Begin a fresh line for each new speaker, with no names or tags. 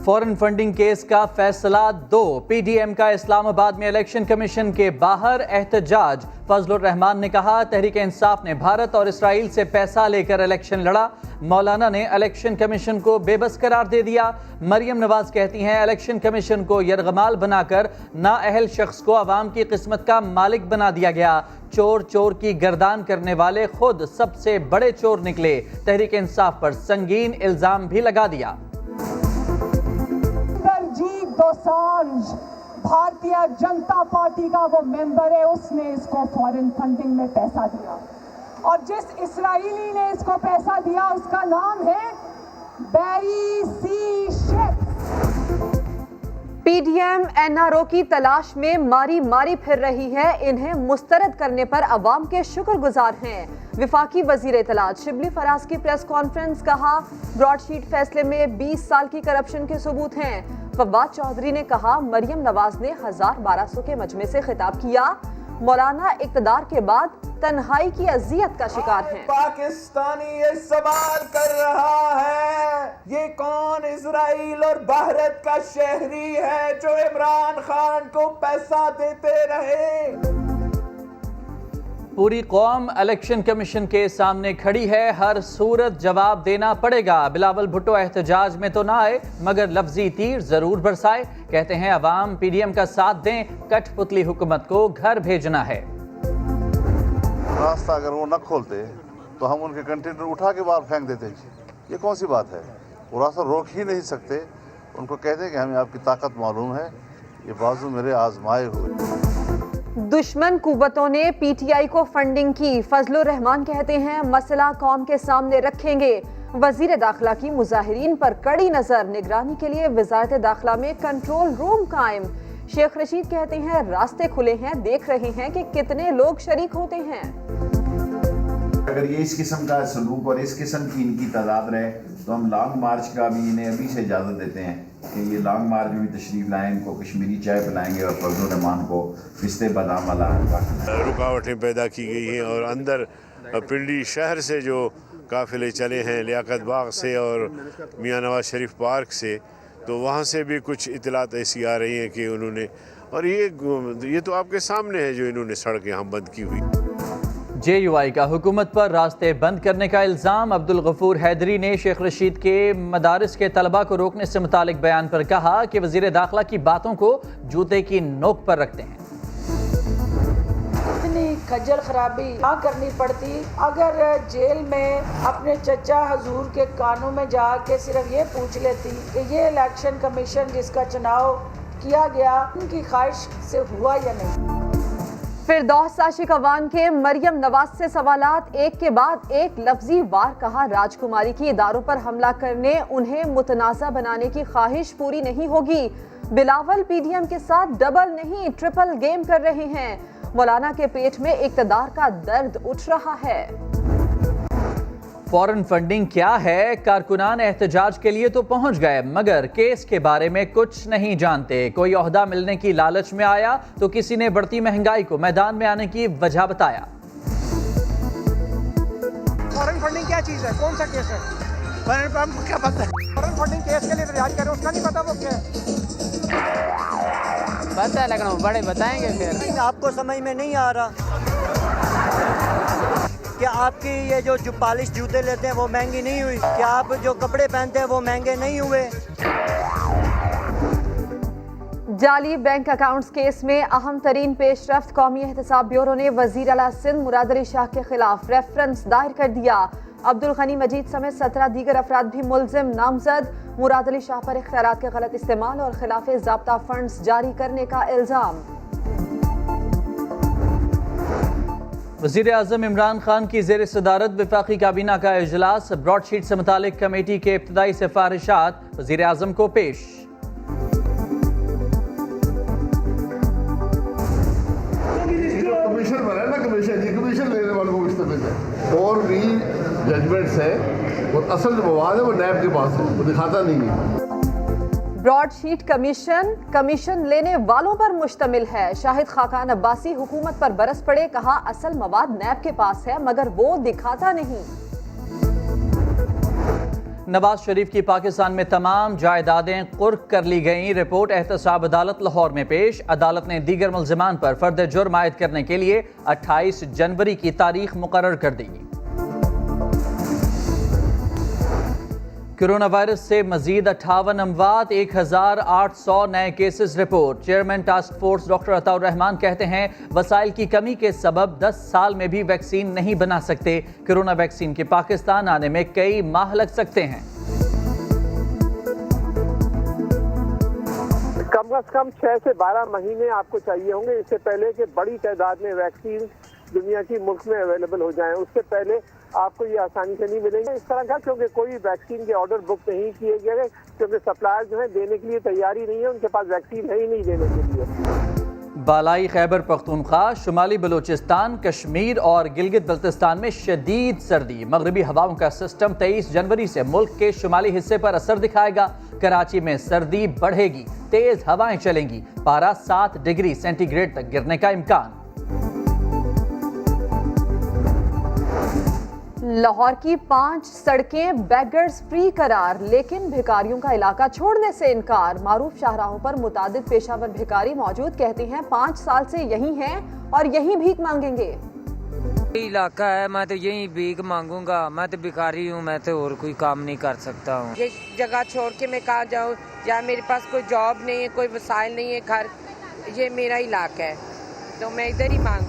Foreign funding case का फैसला 2। PDM का इस्लामाबाद में इलेक्शन कमीशन के बाहर एहतजाज। फजलुर रहमान ने कहा, तहरीक इंसाफ ने भारत और इसराइल से पैसा लेकर इलेक्शन लड़ा। मौलाना ने इलेक्शन कमीशन को बेबस करार दे दिया। मरियम नवाज कहती हैं, इलेक्शन कमीशन को यरगमाल बनाकर नाअहल शख्स को अवाम की किस्मत का मालिक बना दिया गया। चोर चोर की गर्दान करने वाले खुद सबसे बड़े चोर निकले। तहरीक इंसाफ पर संगीन इल्जाम भी लगा दिया।
दोसांझ भारतीय जनता पार्टी का वो मेंबर है, उसने इसको फॉरेन फंडिंग में पैसा दिया और जिस इस्राएली ने इसको पैसा दिया उसका नाम है बैरी सी शेख।
पीडीएम एनआरओ की तलाश में मारी मारी फिर रही है। इन्हें मुस्तरद करने पर अवाम के शुक्रगुजार हैं। विफाकी वजीर इत्तलात शिबली फराज की प्रेस कॉन्फ्रेंस, कहा ब्रॉडशीट फैसले में 20 साल की करप्शन के सबूत हैं। फवाद चौधरी ने कहा, मरियम नवाज ने 1200 के मजमे से खिताब किया। मौलाना इक़्तिदार के बाद तन्हाई की अजियत का शिकार हैं।
पाकिस्तानी ये सवाल कर रहा है, ये कौन इजराइल और भारत का शहरी है जो इमरान खान को पैसा देते रहे।
पूरी कौम इलेक्शन कमीशन के सामने खड़ी है, हर सूरत जवाब देना पड़ेगा। बिलावल भुट्टो एहतजाज में तो ना आए मगर लफ्जी तीर जरूर बरसाए। कहते हैं अवाम पीडीएम का साथ दें, कठपुतली हुकूमत को घर भेजना है।
रास्ता अगर वो न खोलते तो हम उनके कंटेनर उठा के बाहर फेंक देते। ये कौन सी बात है? वो रास्ता रोक ही नहीं सकते। उनको कहते हैं कि हमें आपकी ताकत मालूम है, ये बाजू मेरे आजमाए हुए।
दुश्मन कुव्वतों ने पीटीआई को फंडिंग की। फजलुर रहमान कहते हैं, मसला कौम के सामने रखेंगे। वजीर दाखिला की मुजाहिरीन पर कड़ी नजर, निगरानी के लिए वजारत दाखिला में कंट्रोल रूम कायम। शेख रशीद कहते हैं, रास्ते खुले हैं, देख रहे हैं कि कितने लोग शरीक होते हैं।
अगर ये इस किस्म का सलूक और इस किस्म की इनकी तादाद रहे तो हम लॉन्ग मार्च का भी इन्हें अभी से इजाज़त देते हैं कि ये लॉन्ग मार्च में भी तशरीफ लाएँ, इनको कश्मीरी चाय पिलाएंगे और फजलुर रहमान को पिस्ते बादाम वाला
रुकावटें पैदा की गई हैं और अंदर पिंडी शहर से जो काफ़िले चले हैं लियाकत बाग से और मियाँ नवाज शरीफ पार्क से, तो वहाँ से भी कुछ इतलात ऐसी आ रही हैं कि उन्होंने, और ये तो आपके सामने है जो इन्होंने सड़कें हम बंद की हुई।
JUI का हुकूमत पर रास्ते बंद करने का इल्ज़ाम। अब्दुल गफूर हैदरी ने शेख रशीद के मदारिस के तलबा को रोकने से मुतालिक बयान पर कहा कि वज़ीर दाखिला की बातों को जूते की नोक पर रखते हैं।
इतनी खज्जल खराबी ना करनी पड़ती अगर जेल में अपने चचा हजूर के कानों में जाके सिर्फ ये पूछ लेती कि ये इलेक्शन कमीशन जिसका चुनाव किया गया उनकी ख्वाहिश से हुआ या नहीं।
फिरदौस आशिक अवान के मरियम नवाज से सवालात, एक के बाद एक लफ्जी वार कहा, राजकुमारी की इदारों पर हमला करने, उन्हें मुतनाज़ा बनाने की ख्वाहिश पूरी नहीं होगी। बिलावल पीडीएम के साथ डबल नहीं ट्रिपल गेम कर रहे हैं। मौलाना के पेट में इक़्तिदार का दर्द उठ रहा है।
फॉरेन फंडिंग क्या है? कारकुनान एहतजाज के लिए तो पहुंच गए मगर केस के बारे में कुछ नहीं जानते। कोई ओहदा मिलने की लालच में आया तो किसी ने बढ़ती महंगाई को मैदान में आने की वजह बताया।
फॉरेन फंडिंग क्या चीज है? कौन सा केस है? हमको क्या पता है? फॉरेन फंडिंग केस के लिए रियाज कर रहे हैं, उसका नहीं पता वो क्या है?
पता है लेकिन वो बड़े बताएंगे फिर।
आपको समझ में नहीं आ रहा क्या आपकी ये जो पॉलिश जूते लेते हैं वो महंगी नहीं हुई? क्या आप जो कपड़े पहनते हैं वो महंगे नहीं हुए?
जाली बैंक अकाउंट्स केस में अहम तरीन पेशरफ्त, कौमी एहतसाब ब्यूरो ने वजीर आला सिंध मुराद अली शाह के खिलाफ रेफरेंस दायर कर दिया। अब्दुल गनी मजीद समेत 17 दीगर अफराद भी मुल्जिम नामजद। मुराद अली शाह पर इख्तियारात के गलत इस्तेमाल और खिलाफ ज़ाब्ता फंड्स जारी करने का इल्ज़ाम।
वज़ीर आज़म इमरान खान की ज़ेर सदारत वफाकी काबीना का इजलास। ब्रॉडशीट से मुतालिक कमेटी के इब्तदाई सिफारिशात वज़ीर आज़म को पेश।
कमीशन बना ना, कमीशन लेने वालों को मुस्तकिल है और भी जजमेंट्स है, और असल जो मवाद है वो नैब के पास है, वो दिखाता नहीं है।
ब्रॉडशीट कमीशन लेने वालों पर मुश्तमिल है। शाहिद खाकान अब्बासी हुकूमत पर बरस पड़े, कहा असल मवाद नैब के पास है मगर वो दिखाता नहीं।
नवाज शरीफ की पाकिस्तान में तमाम जायदादें कुर्क कर ली गईं। रिपोर्ट एहतसाब अदालत लाहौर में पेश। अदालत ने दीगर मुल्जिमान पर फर्द जुर्म आयद करने के लिए 28 जनवरी की तारीख मुकर्रर कर दी। कोरोना वायरस से मजीद 58 अमवात, 1800 नए cases report. Chairman task force doctor Ataur Rahman कहते हैं वसाइल की कमी के सबब 10 साल में भी वैक्सीन नहीं बना सकते। कोरोना वैक्सीन के पाकिस्तान आने में कई माह लग सकते हैं।
कम से कम 6 से 12 महीने आपको चाहिए होंगे, इससे पहले कि बड़ी तादाद में वैक्सीन दुनिया की मुल्क में अवेलेबल हो जाएं। उससे पहले आपको ये आसानी से नहीं मिलेंगे इस तरह का, क्योंकि कोई वैक्सीन के ऑर्डर बुक नहीं किए गए, क्योंकि सप्लायर जो है देने के लिए तैयारी नहीं है, उनके पास वैक्सीन है ही नहीं देने के लिए।
बालाई खैबर पख्तूनख्वा, शुमाली बलूचिस्तान, कश्मीर और गिलगित बल्तिस्तान में शदीद सर्दी। मगरबी हवाओं का सिस्टम 23 जनवरी से मुल्क के शुमाली हिस्से पर असर दिखाएगा। कराची में सर्दी बढ़ेगी, तेज हवाएं चलेंगी, पारा 7 डिग्री सेंटीग्रेड तक गिरने का इम्कान।
लाहौर की 5 सड़कें बेगर्स फ्री करार, लेकिन भिखारियों का इलाका छोड़ने से इनकार। मारूफ शाहराहों पर मुतादिद पेशावर भिखारी मौजूद, कहते हैं 5 साल से यहीं हैं और यहीं भीख मांगेंगे।
इलाका है, मैं तो यहीं भीख मांगूंगा। मैं तो भिखारी हूँ, मैं तो और कोई काम नहीं कर सकता हूँ।
ये जगह छोड़ के मैं कहाँ जाऊँ, या मेरे पास कोई जॉब नहीं है, कोई वसाइल नहीं है, घर ये मेरा इलाका है, तो मैं इधर ही मांग